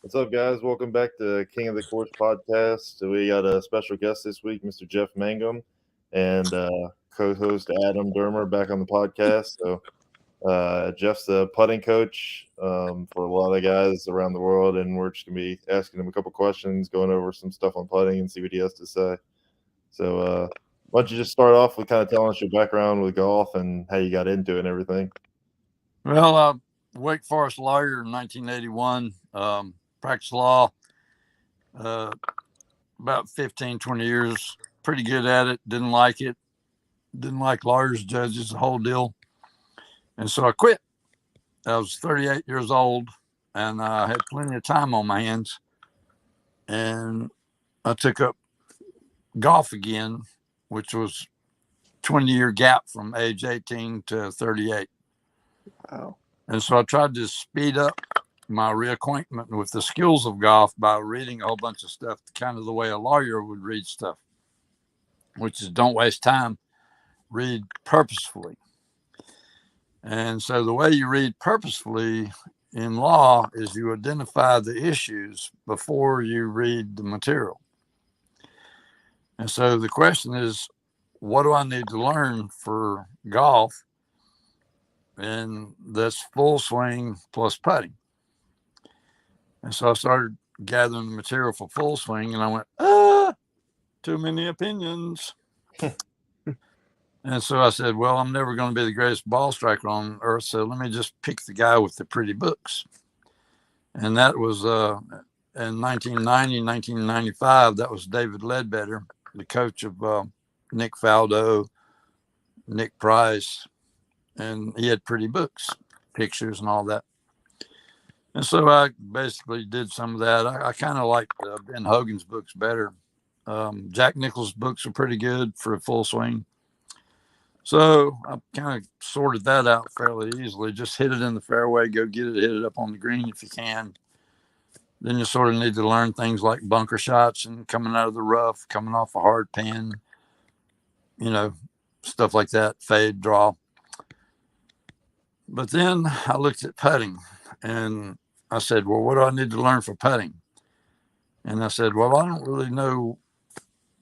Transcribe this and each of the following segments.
What's up, guys? Welcome back to King of the Course podcast. So we got a special guest this week, Mr. Geoff Magnum, and co-host Adam Dermer back on the podcast. So Jeff's the putting coach for a lot of guys around the world, and we're just gonna be asking him a couple questions, going over some stuff on putting, and see what he has to say. So why don't you just start off with kind of telling us your background with golf and how you got into it and everything? Well, Wake Forest lawyer in 1981, practiced law uh, about 15, 20 years, pretty good at it, didn't like it, didn't like lawyers, judges, the whole deal. And so I quit. I was 38 years old and I had plenty of time on my hands. And I took up golf again, which was 20-year gap from age 18 to 38. Wow. And so I tried to speed up my reacquaintment with the skills of golf by reading a whole bunch of stuff, kind of the way a lawyer would read stuff, which is don't waste time, read purposefully. And so the way you read purposefully in law is you identify the issues before you read the material. And so the question is, what do I need to learn for golf? And that's full swing plus putting. And so I started gathering the material for full swing, and I went, too many opinions. And so I said, well, I'm never going to be the greatest ball striker on earth, so let me just pick the guy with the pretty books. And that was in 1990, 1995, that was David Ledbetter, the coach of Nick Faldo, Nick Price, and he had pretty books, pictures and all that. And so I basically did some of that. I kind of liked Ben Hogan's books better. Jack Nicklaus' books are pretty good for a full swing. So I kind of sorted that out fairly easily. Just hit it in the fairway, go get it, hit it up on the green if you can. Then you sort of need to learn things like bunker shots and coming out of the rough, coming off a hard pin, stuff like that, fade, draw. But then I looked at putting and I said, well, what do I need to learn for putting? And I said, well, I don't really know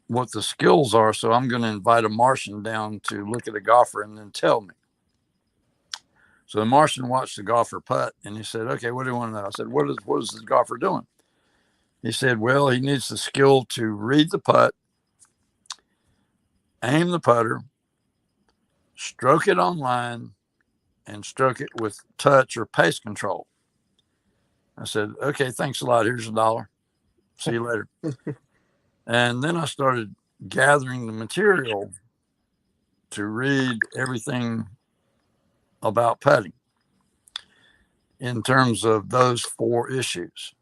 what the skills are, so I'm going to invite a Martian down to look at a golfer and then tell me. So the Martian watched the golfer putt, and he said, okay, what do you want to know? I said, what is the golfer doing? He said, well, he needs the skill to read the putt, aim the putter, stroke it on line, and stroke it with touch or pace control. I said, okay, thanks a lot. Here's $1. See you later. And then I started gathering the material to read everything about putting in terms of those 4 issues.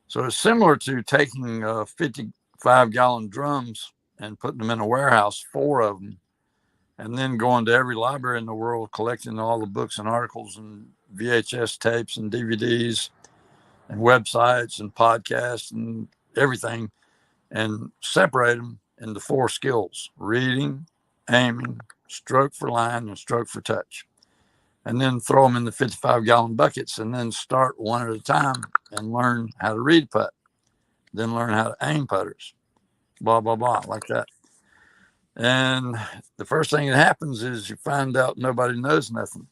So it's similar to taking 55-gallon drums and putting them in a warehouse, 4 of them, and then going to every library in the world, collecting all the books and articles and VHS tapes and DVDs and websites and podcasts and everything, and separate them into 4 skills: reading, aiming, stroke for line, and stroke for touch. And then throw them in the 55-gallon buckets and then start one at a time and learn how to read putt. Then learn how to aim putters, blah, blah, blah, like that. And the first thing that happens is you find out nobody knows nothing.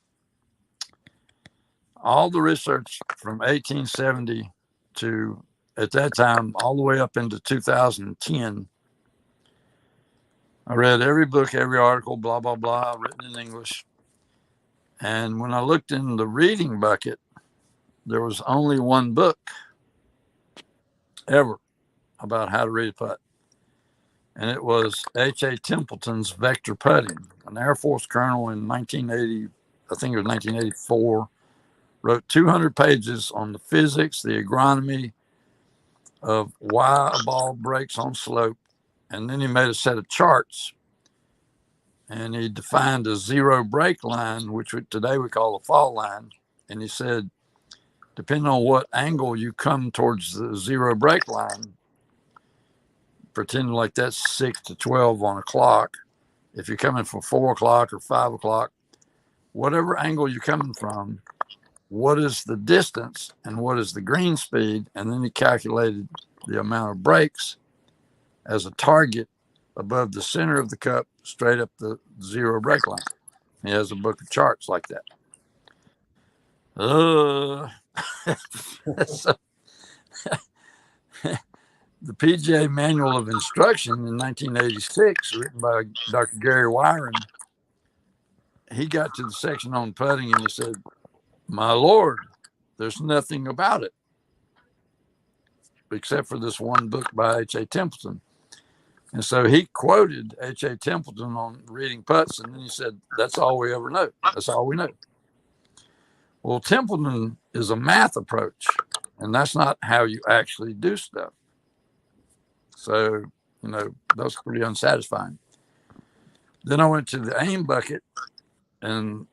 All the research from 1870 to, at that time, all the way up into 2010, I read every book, every article, blah, blah, blah, written in English. And when I looked in the reading bucket, there was only one book ever about how to read a putt. And it was H.A. Templeton's Vector Putting, an Air Force colonel in 1980, I think it was 1984, wrote 200 pages on the physics, the agronomy of why a ball breaks on slope. And then he made a set of charts, and he defined a zero break line, which today we call a fall line. And he said, depending on what angle you come towards the zero break line, pretending like that's 6 to 12 on a clock. If you're coming from 4 o'clock or 5 o'clock, whatever angle you're coming from, what is the distance and what is the green speed, and then he calculated the amount of breaks as a target above the center of the cup, straight up the zero break line. He has a book of charts like that. So, the PGA Manual of Instruction in 1986, written by Dr. Gary Wyron, he got to the section on putting and he said, "My Lord, there's nothing about it except for this one book by H.A. Templeton." And so he quoted H.A. Templeton on reading putts, and then he said, "That's all we ever know. That's all we know." Well, Templeton is a math approach, and that's not how you actually do stuff. So, that's pretty unsatisfying. Then I went to the aim bucket, and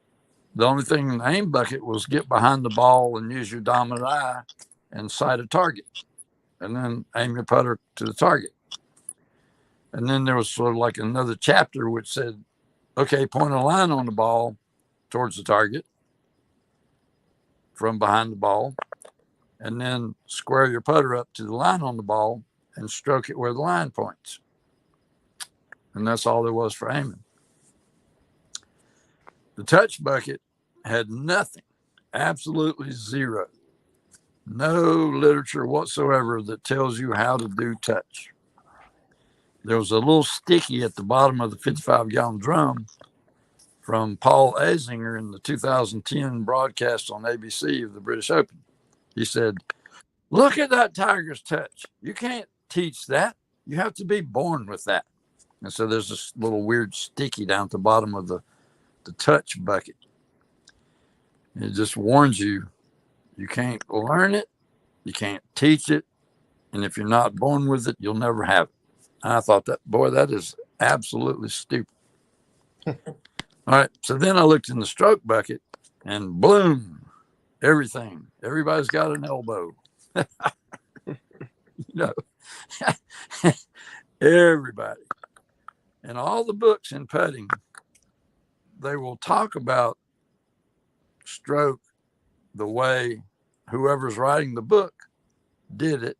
the only thing in the aim bucket was get behind the ball and use your dominant eye and sight a target, and then aim your putter to the target. And then there was sort of like another chapter which said, okay, point a line on the ball towards the target from behind the ball, and then square your putter up to the line on the ball and stroke it where the line points. And that's all there was for aiming. The touch bucket had nothing, absolutely zero. No literature whatsoever that tells you how to do touch. There was a little sticky at the bottom of the 55-gallon drum from Paul Azinger in the 2010 broadcast on ABC of the British Open. He said, "Look at that Tiger's touch. You can't teach that. You have to be born with that." And so there's this little weird sticky down at the bottom of the touch bucket. It just warns you, you can't learn it, you can't teach it, and if you're not born with it, you'll never have it. And I thought that is absolutely stupid. All right, so then I looked in the stroke bucket, and boom, everything. Everybody's got an elbow. Everybody. And all the books in putting, they will talk about stroke the way whoever's writing the book did it.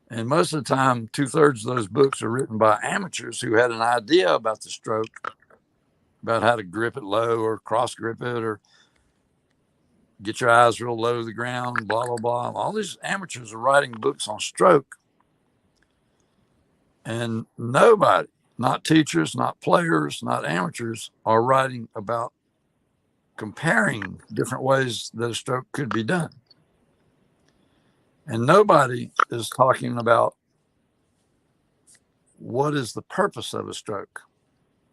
And most of the time, 2/3 of those books are written by amateurs who had an idea about the stroke, about how to grip it low or cross grip it or get your eyes real low to the ground, blah, blah, blah. All these amateurs are writing books on stroke. And nobody, not teachers, not players, not amateurs, are writing about comparing different ways that a stroke could be done. And nobody is talking about what is the purpose of a stroke.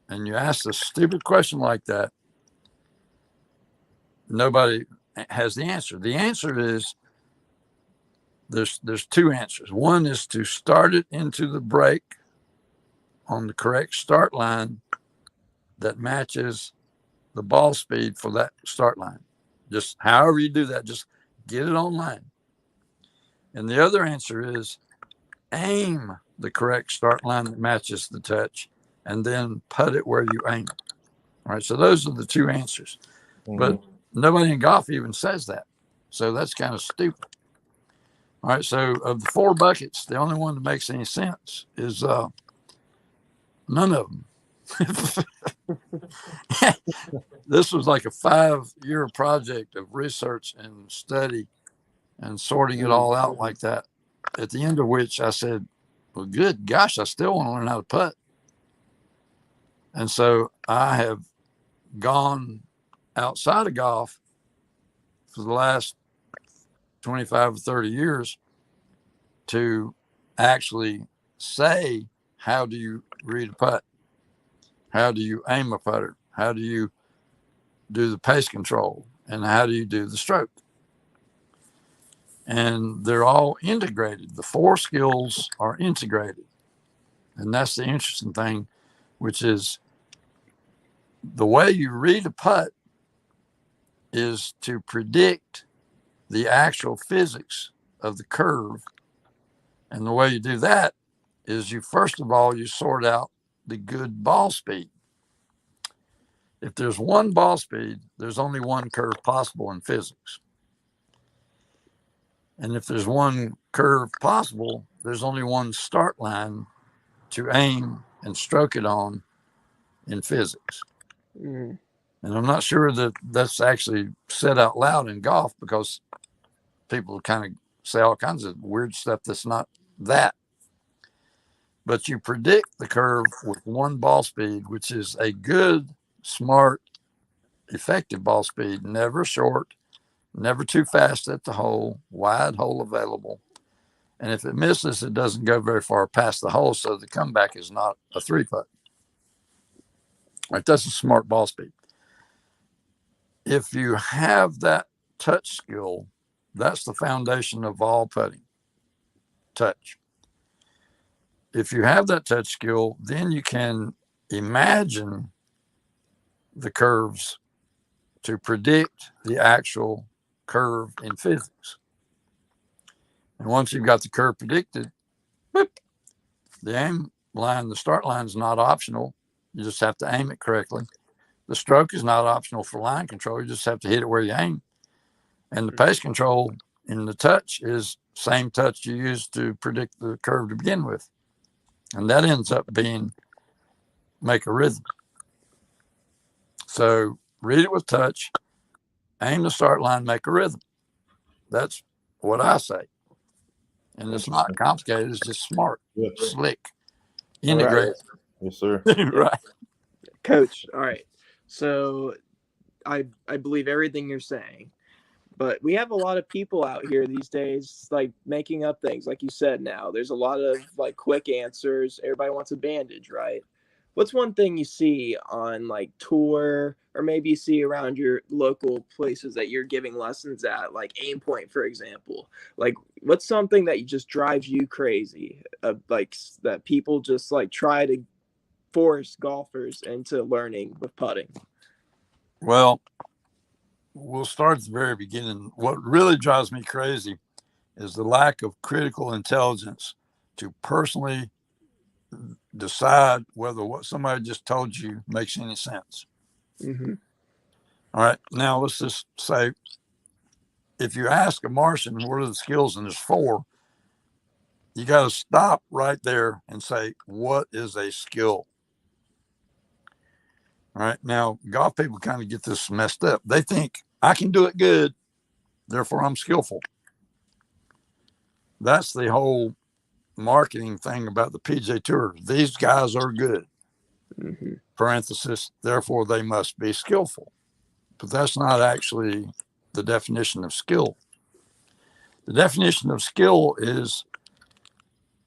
And you ask a stupid question like that, nobody has the answer. The answer is there's two answers. One is to start it into the break on the correct start line that matches the ball speed for that start line. Just however you do that, just get it online. And the other answer is aim the correct start line that matches the touch and then putt it where you aim. All right, so those are the two answers. Mm-hmm. But nobody in golf even says that. So that's kind of stupid. All right, so of the 4 buckets, the only one that makes any sense is none of them. This was like a 5-year project of research and study and sorting it all out like that, at the end of which I said, well, good gosh, I still want to learn how to putt. And so I have gone outside of golf for the last 25 or 30 years to actually say, how do you read a putt? How do you aim a putter? How do you do the pace control? And how do you do the stroke? And they're all integrated. The 4 skills are integrated. And that's the interesting thing, which is the way you read a putt is to predict the actual physics of the curve. And the way you do that is you, first of all, you sort out the good ball speed. If there's one ball speed, there's only one curve possible in physics. And if there's one curve possible, there's only one start line to aim and stroke it on in physics. Mm. And I'm not sure that that's actually said out loud in golf, because people kind of say all kinds of weird stuff that's not that. But you predict the curve with one ball speed, which is a good, smart, effective ball speed, never short, never too fast at the hole, wide hole available. And if it misses, it doesn't go very far past the hole, so the comeback is not a 3-putt. Right, that's a smart ball speed. If you have that touch skill, that's the foundation of all putting. Touch. If you have that touch skill, then you can imagine the curves to predict the actual curve in physics. And once you've got the curve predicted, whoop, the aim line, the start line is not optional. You just have to aim it correctly. The stroke is not optional for line control. You just have to hit it where you aim. And the pace control in the touch is same touch you use to predict the curve to begin with. And that ends up being make a rhythm. So read it with touch, aim the start line, make a rhythm. That's what I say. And it's not complicated. It's just smart, slick, integrated. Yes, sir. Right. Coach, all right. So I believe everything you're saying. But we have a lot of people out here these days, like making up things. Like you said, now there's a lot of like quick answers. Everybody wants a bandage, right? What's one thing you see on like tour, or maybe you see around your local places that you're giving lessons at, like Aim Point, for example? Like, what's something that just drives you crazy? Like that people just like try to force golfers into learning with putting? Well, we'll start at the very beginning. What really drives me crazy is the lack of critical intelligence to personally decide whether what somebody just told you makes any sense. Mm-hmm. All right. Now, let's just say if you ask a Martian, what are the skills, and there's 4, you got to stop right there and say, what is a skill? All right. Now, golf people kind of get this messed up. They think I can do it good, therefore I'm skillful. That's the whole marketing thing about the PGA Tour. These guys are good. Mm-hmm. Parenthesis, therefore they must be skillful. But that's not actually the definition of skill. The definition of skill is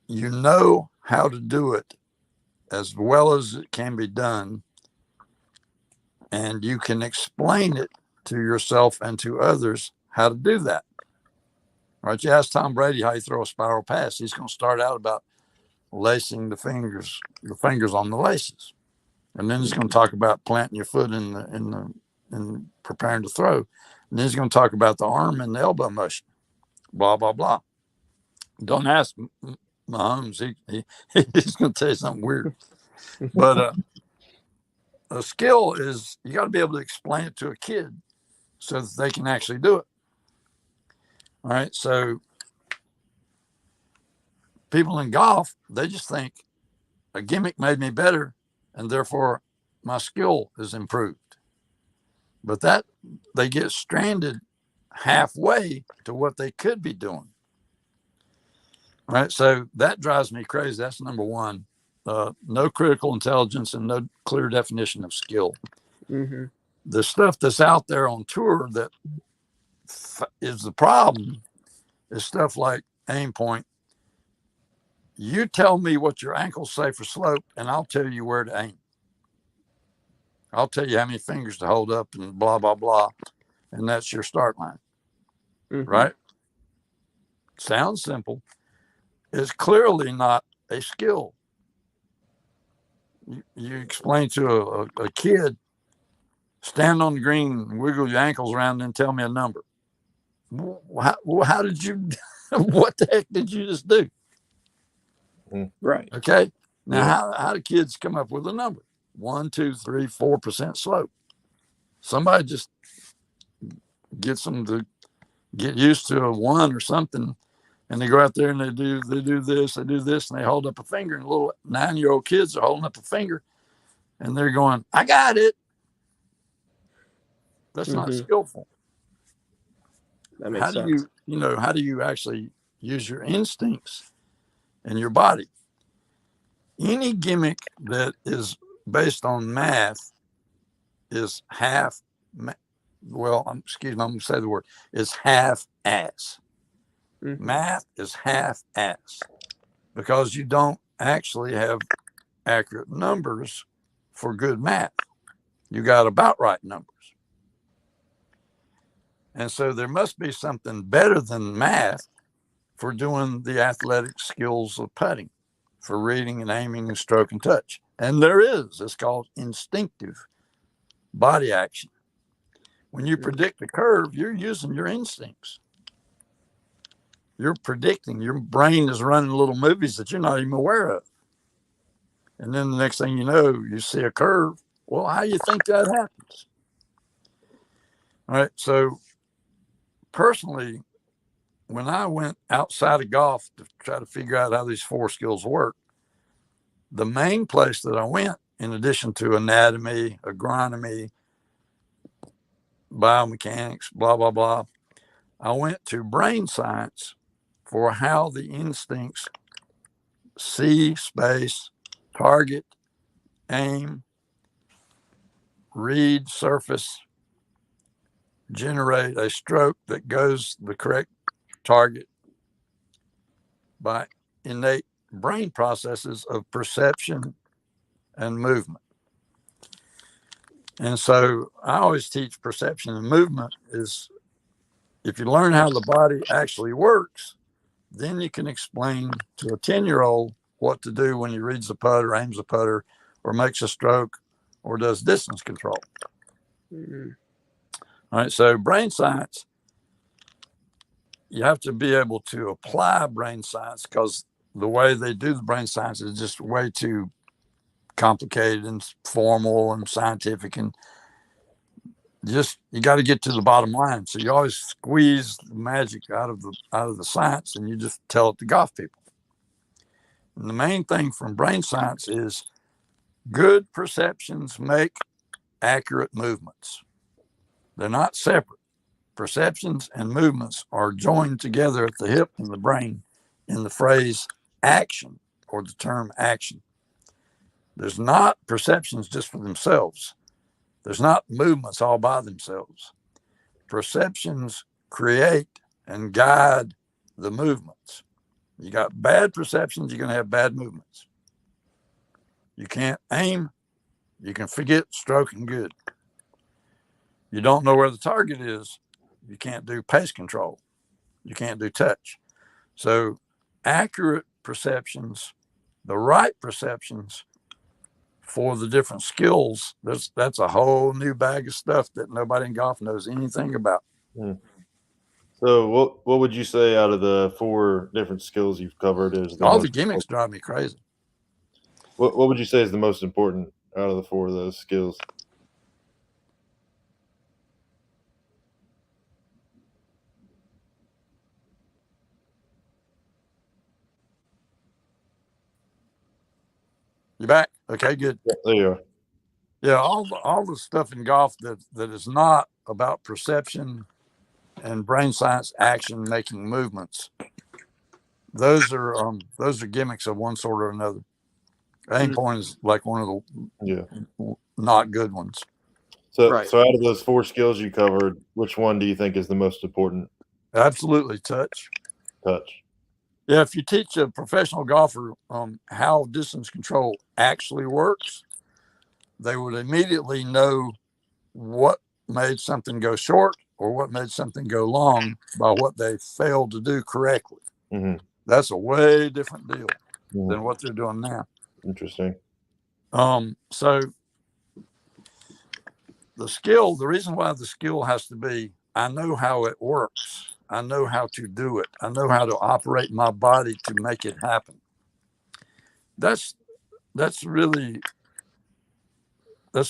you know how to do it as well as it can be done, and you can explain it to yourself and to others how to do that. Right? You ask Tom Brady how you throw a spiral pass. He's going to start out about lacing the fingers on the laces, and then he's going to talk about planting your foot in preparing to throw, and then he's going to talk about the arm and the elbow motion. Blah blah blah. Don't ask Mahomes; he's going to tell you something weird. But a skill is you got to be able to explain it to a kid so that they can actually do it. All right, so people in golf, they just think a gimmick made me better, and therefore my skill is improved. But that they get stranded halfway to what they could be doing. All right, so that drives me crazy. That's number one. No critical intelligence and no clear definition of skill. Mm-hmm. The stuff that's out there on tour that is the problem is stuff like Aim Point. You tell me what your ankles say for slope, and I'll tell you where to aim. I'll tell you how many fingers to hold up and blah, blah, blah. And that's your start line. Mm-hmm. Right? Sounds simple. It's clearly not a skill. You explain to a kid, stand on the green, wiggle your ankles around, and tell me a number. How did you, what the heck did you just do? Right. Okay. Now, how do kids come up with a number? 1, 2, 3, 4% slope. Somebody just gets them to get used to a one or something, and they go out there and they do this, and they hold up a finger, and little 9-year-old kids are holding up a finger, and they're going, "I got it." That's not skillful. That makes sense. How do you actually use your instincts and your body? Any gimmick that is based on math is half. Excuse me, I'm going to say the word. Is half-ass. Math is half-ass because you don't actually have accurate numbers for good math. You got about right numbers. And so there must be something better than math for doing the athletic skills of putting, for reading and aiming and stroke and touch. And there is. It's called instinctive body action. When you predict a curve, you're using your instincts. You're predicting. Your brain is running little movies that you're not even aware of. And then the next thing you know, you see a curve. Well, how do you think that happens? All right. So personally, when I went outside of golf to try to figure out how these 4 skills work, the main place that I went, in addition to anatomy, agronomy, biomechanics, blah, blah, blah, I went to brain science for how the instincts see space, target, aim, read surface, generate a stroke that goes the correct target by innate brain processes of perception and movement. And so I always teach perception and movement is if you learn how the body actually works, then you can explain to a 10-year-old what to do when he reads a putter, aims a putter, or makes a stroke, or does distance control. All right, so brain science, you have to be able to apply brain science because the way they do the brain science is just way too complicated and formal and scientific, and you got to get to the bottom line. So you always squeeze the magic out of the science, and you just tell it to golf people. And the main thing from brain science is good perceptions make accurate movements. They're not separate. Perceptions and movements are joined together at the hip and the brain in the phrase action or the term action. There's not perceptions just for themselves. There's not movements all by themselves. Perceptions create and guide the movements. You got bad perceptions, you're going to have bad movements. You can't aim, you can forget stroking good. You don't know where the target is, you can't do pace control. You can't do touch. So accurate perceptions, the right perceptions for the different skills, that's a whole new bag of stuff that nobody in golf knows anything about. So what would you say out of the 4 different skills you've covered is all the gimmicks drive me crazy? What would you say is the most important out of the 4 of those skills? You back? Okay, good. Yeah, there you are. Yeah, all the stuff in golf that is not about perception and brain science action making movements. Those are gimmicks of one sort or another. Aim point is like one of the not good ones. So out of those 4 skills you covered, which one do you think is the most important? Absolutely, touch. Touch. Yeah, if you teach a professional golfer how distance control actually works, they would immediately know what made something go short or what made something go long by what they failed to do correctly. That's a way different deal than what they're doing now. Interesting. So the reason why the skill has to be, I know how it works. I know how to do it. I know how to operate my body to make it happen. That's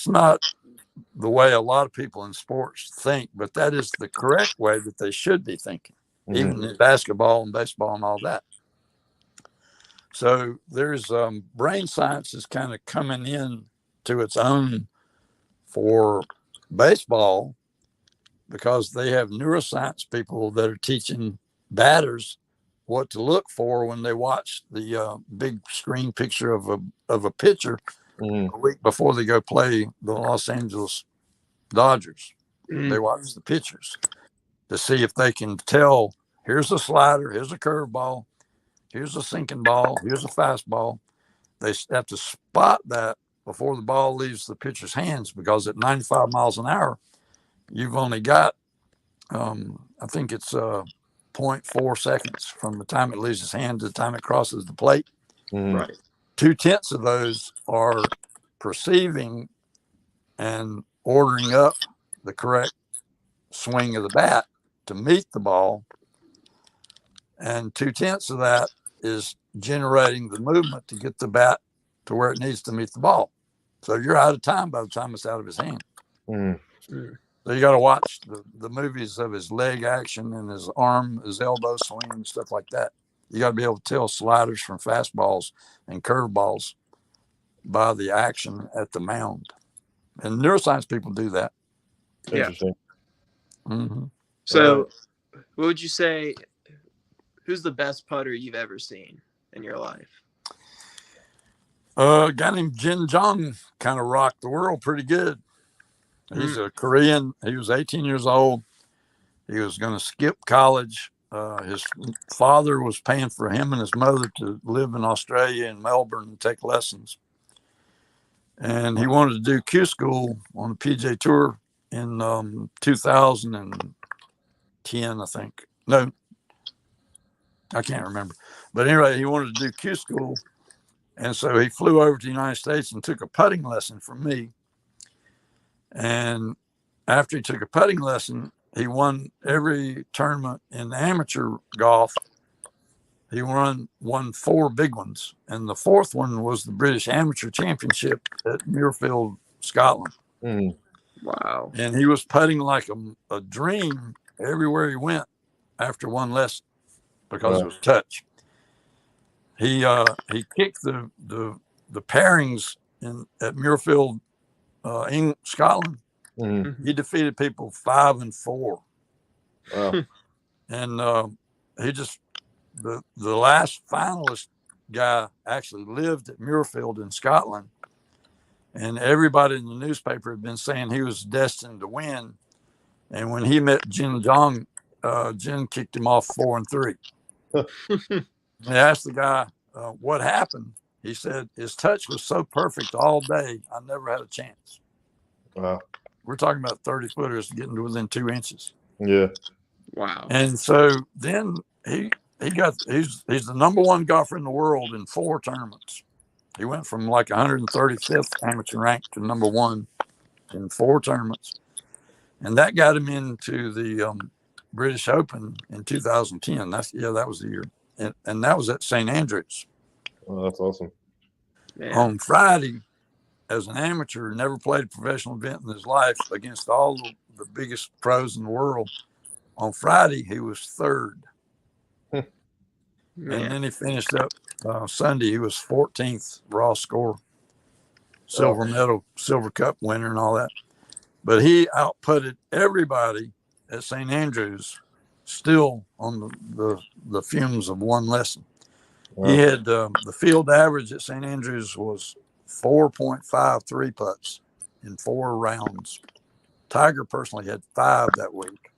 not the way a lot of people in sports think, but that is the correct way that they should be thinking, even in basketball and baseball and all that. So there's brain science is kind of coming in to its own for baseball, because they have neuroscience people that are teaching batters what to look for when they watch the big screen picture of a pitcher a week before they go play the Los Angeles Dodgers. They watch the pitchers to see if they can tell, here's a slider, here's a curveball, here's a sinking ball, here's a fastball. They have to spot that before the ball leaves the pitcher's hands, because at 95 miles an hour, you've only got, I think it's 0.4 seconds from the time it leaves his hand to the time it crosses the plate. Right. 0.2 of those are perceiving and ordering up the correct swing of the bat to meet the ball. And 0.2 of that is generating the movement to get the bat to where it needs to meet the ball. So you're out of time by the time it's out of his hand. So you got to watch the movies of his leg action and his arm, his elbow swing and stuff like that. You got to be able to tell sliders from fastballs and curveballs by the action at the mound. And neuroscience people do that. Interesting. So what would you say, who's the best putter you've ever seen in your life? A guy named Jin Jong kind of rocked the world pretty good. He's a Korean. He was 18 years old. He was going to skip college. His father was paying for him and his mother to live in Australia and Melbourne and take lessons. And he wanted to do Q school on the PGA Tour in 2010, I think. No, I can't remember. But anyway, he wanted to do Q school. And so he flew over to the United States and took a putting lesson from me. And after he took a putting lesson, he won every tournament in amateur golf. He won 4 big ones. And the 4th one was the British Amateur Championship at Muirfield, Scotland. Wow. And he was putting like a dream everywhere he went after one lesson, because it was touch. He kicked the pairings at Muirfield, in Scotland. He defeated people 5 and 4. Wow. And he just the last finalist guy actually lived at Muirfield in Scotland, and everybody in the newspaper had been saying he was destined to win. And when he met Jin Jong, Jin kicked him off 4 and 3. They asked the guy what happened. He said his touch was so perfect all day, I never had a chance. Wow. We're talking about 30 footers getting to within 2 inches. Yeah. Wow. And so then he's the number 1 golfer in the world in 4 tournaments. He went from like 135th amateur rank to number 1 in 4 tournaments. And that got him into the British Open in 2010. That was the year. And that was at St. Andrews. Oh, that's awesome. Man. On Friday, as an amateur, never played a professional event in his life against all the biggest pros in the world. On Friday, he was 3rd. And then he finished up Sunday. He was 14th raw score, silver medal, silver cup winner and all that. But he outputted everybody at St. Andrews, still on the fumes of one lesson. Wow. He had the field average at St. Andrews was 4.53 putts in 4 rounds. Tiger personally had 5 that week,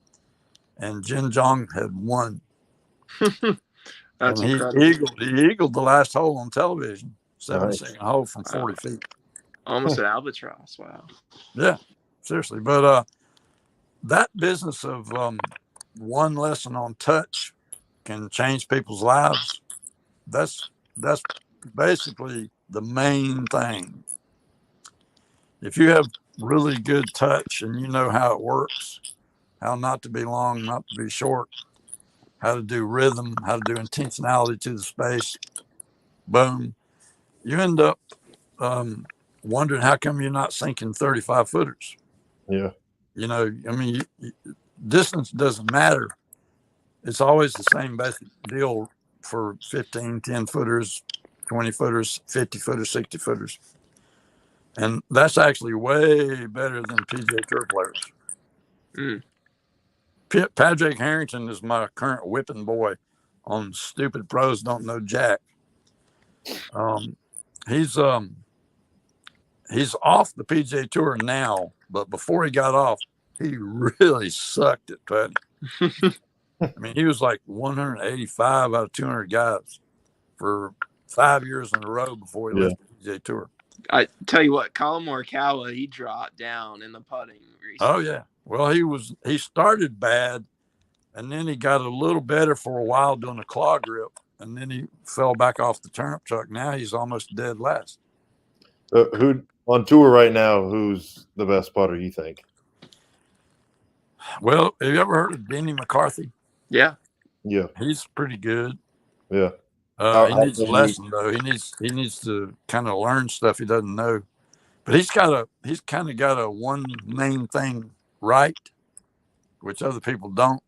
and Jin Jong had 1. That's and incredible. He eagled the last hole on television, 72nd hole from 40 feet. Almost an albatross. Wow. Yeah, seriously. But that business of one lesson on touch can change people's lives. That's basically the main thing. If you have really good touch and you know how it works, how not to be long, not to be short, how to do rhythm, how to do intentionality to the space, boom, you end up wondering how come you're not sinking 35 footers. Yeah. You know, I mean, distance doesn't matter. It's always the same basic deal for 15, 10 footers, 20 footers, 50 footers, 60 footers. And that's actually way better than PGA Tour players. Mm. Patrick Harrington is my current whipping boy on Stupid Pros Don't Know Jack. He's off the PGA Tour now, but before he got off, he really sucked at putting. I mean, he was like 185 out of 200 guys for 5 years in a row before he left the PGA Tour. I tell you what, Colin Morikawa, he dropped down in the putting recently. Oh yeah. Well, he started bad, and then he got a little better for a while doing a claw grip, and then he fell back off the turnip truck. Now he's almost dead last. Who on tour right now? Who's the best putter you think? Well, have you ever heard of Denny McCarthy? Yeah. Yeah. He's pretty good. Yeah. He needs a lesson though. He needs to kind of learn stuff he doesn't know. But he's kind of got a one main thing right, which other people don't.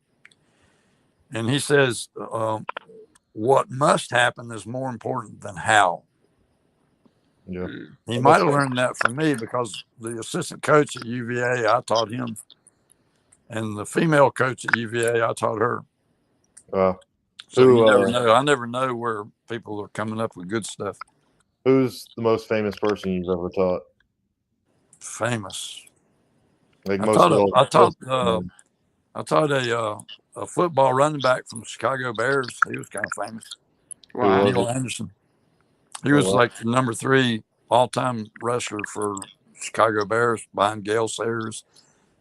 And he says, what must happen is more important than how. Yeah. He might have learned that from me because the assistant coach at UVA, I taught him. And the female coach at UVA, I taught her. So you never know. I never know where people are coming up with good stuff. Who's the most famous person you've ever taught? Famous. Like I taught a football running back from the Chicago Bears. He was kind of famous. Wow. Neil Anderson. He was like the number 3 all-time rusher for Chicago Bears behind Gale Sayers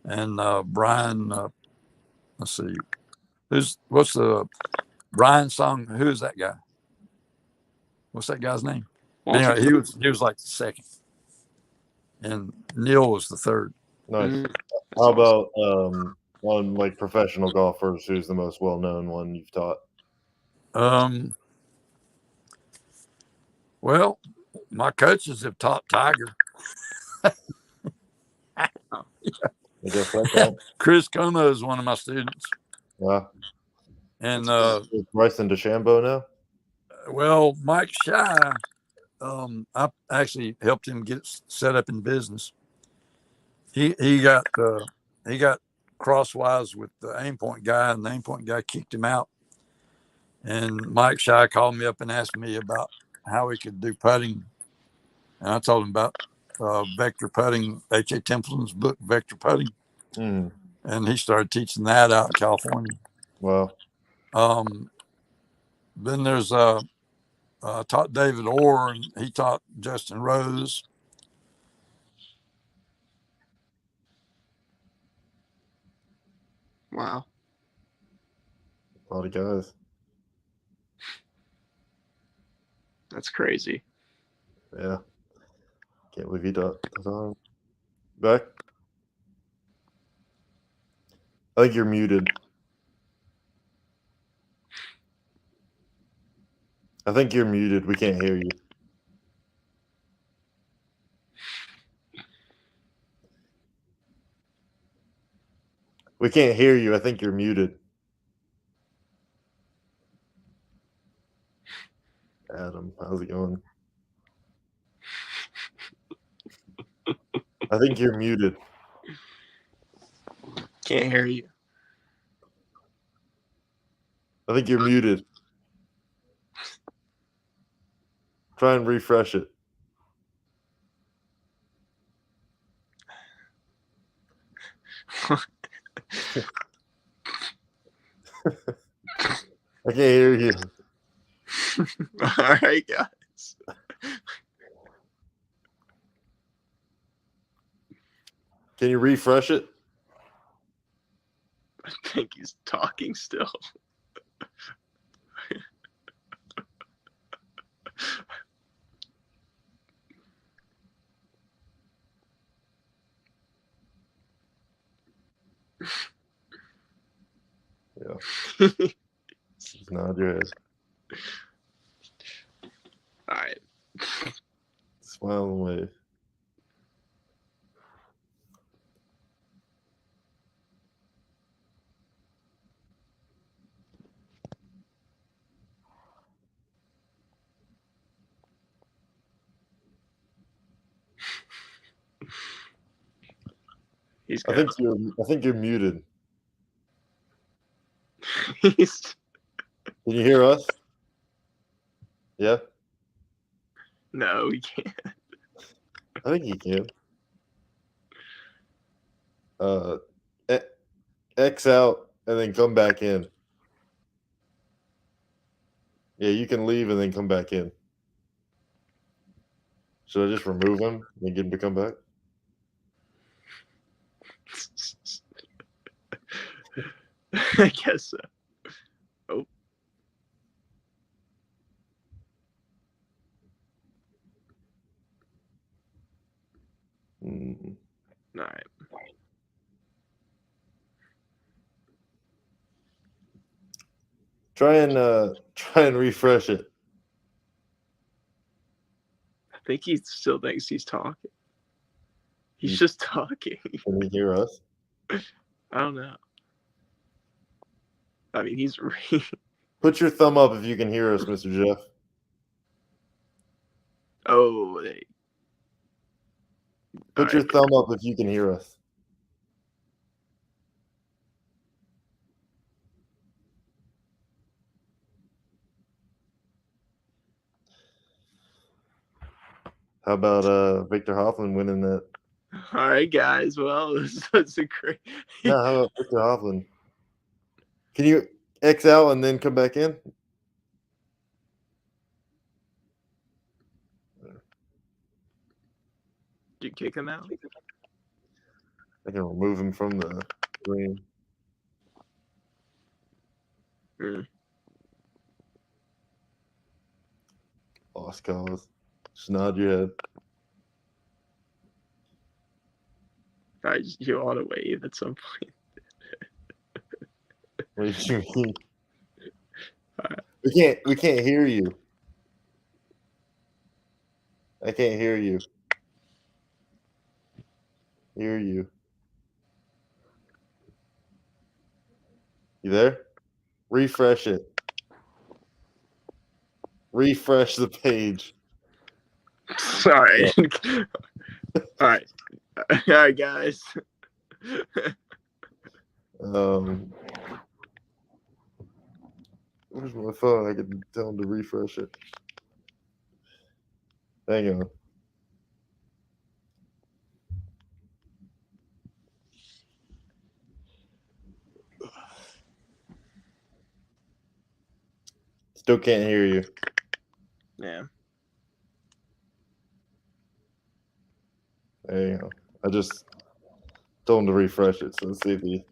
and Brian. Let's see, what's the Brian song? Who is that guy? What's that guy's name? Anyway, he was like the second, and Neil was the third. Nice. How about on like professional golfers? Who's the most well-known one you've taught? Well, my coaches have taught Tiger. Chris Como is one of my students. Yeah. And Bryson DeChambeau now? Well, Mike Shy, I actually helped him get set up in business. He got crosswise with the aim point guy, and the aim point guy kicked him out. And Mike Shy called me up and asked me about how he could do putting. And I told him about vector putting, H.A. Templeton's book, Vector Putting. Mm. And he started teaching that out in California. Wow. Then there's taught David Orr, and he taught Justin Rose. Wow. A lot of guys. That's crazy. Yeah. Can't believe he taught him. Back? I think you're muted. I think you're muted. We can't hear you. We can't hear you. I think you're muted. Adam, how's it going? I think you're muted. Can't hear you. I think you're muted. Try and refresh it. I can't hear you. All right, guys. Can you refresh it? I think he's talking still. Yeah. Just nod your head. All right. Smile and wave. He's I good. think you're muted. He's Can you hear us? Yeah, no, he can't. I think you can. X out and then come back in. Yeah, you can leave and then come back in. Should I just remove him and get him to come back? I guess so. Oh, Mm. all right. Try and refresh it. I think he still thinks he's talking. He's just talking. Can he hear us? I don't know. I mean, he's Put your thumb up if you can hear us, Mr. Jeff. oh, Put your thumb up if you can hear us. How about Victor Hoffman winning that? all right, guys. Well, that's a great. No, how about Victor Hoffman? Can you X out and then come back in? Did you kick him out? I can remove him from the screen. Lost cause. Just nod your head. You ought to wave at some point. What do you mean? We can't hear you. I can't hear you. Hear you. You there? Refresh it. Refresh the page. Sorry. All right. All right, guys. Where's my phone? I can tell him to refresh it. Hang on. Still can't hear you. Yeah. There you go. I just told him to refresh it. So let's see if he.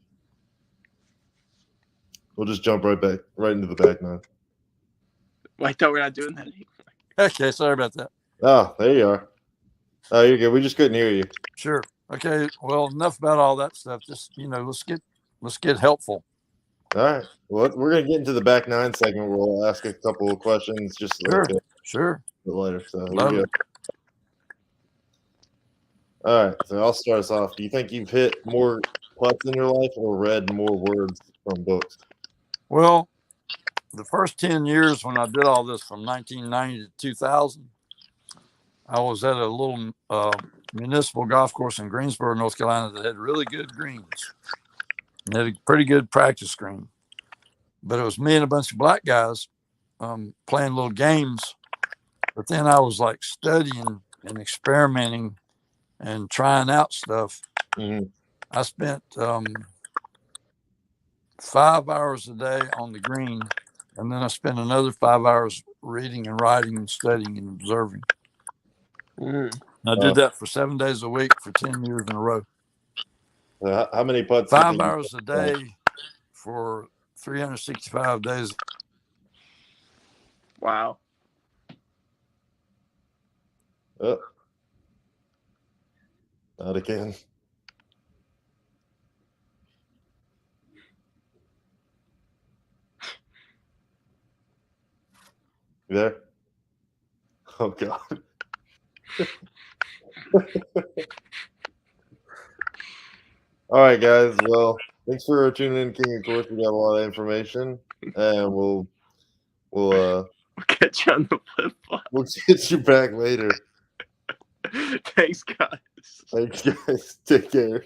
We'll just jump right into the back nine. Well, I thought we're not doing that anymore. Okay, sorry about that. Oh, there you are. Oh, you're good. We just couldn't hear you. Sure. Okay. Well, enough about all that stuff. Just let's get helpful. All right. Well, we're gonna get into the back nine segment where we'll ask a couple of questions just Sure. a bit later. So here Love we go. it. All right. So I'll start us off. Do you think you've hit more putts in your life or read more words from books? Well, the first 10 years when I did all this from 1990 to 2000, I was at a little municipal golf course in Greensboro, North Carolina that had really good greens. And had a pretty good practice green. But it was me and a bunch of black guys playing little games. But then I was like studying and experimenting and trying out stuff. Mm-hmm. I spent 5 hours a day on the green, and then I spent another 5 hours reading and writing and studying and observing. I did that for 7 days a week for 10 years in a row. How many putts? 5 hours a day for 365 days. Wow. Oh. Not again. You there? Oh, God. All right, guys. Well, thanks for tuning in, King of Course. We got a lot of information, and we'll catch you on the flip flop. We'll get you back later. Thanks, guys. Thanks, guys. Take care.